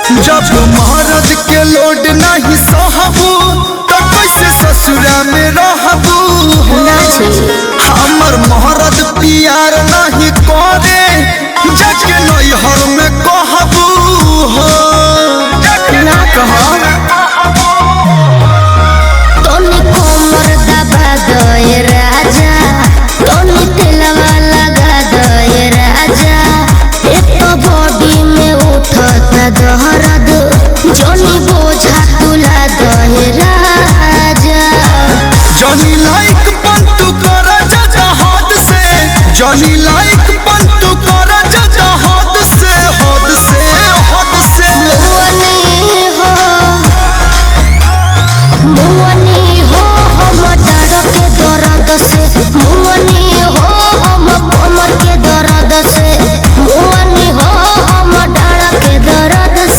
जब महाराज के लोड नहीं सहबू तो कैसे ससुरा में रहबू। हमर महाराज प्यार नहीं करे जाके नैहर में कहबू हो ना कहो तोनी कोमर दबा दे राजा, तोनी तेलवा लगा दे राजा, एक तो बॉडी में उठता दर्द जोनी बोझा तुला दे राजा। जनी लाइक पंतु कर जहाज से, जनी लाइक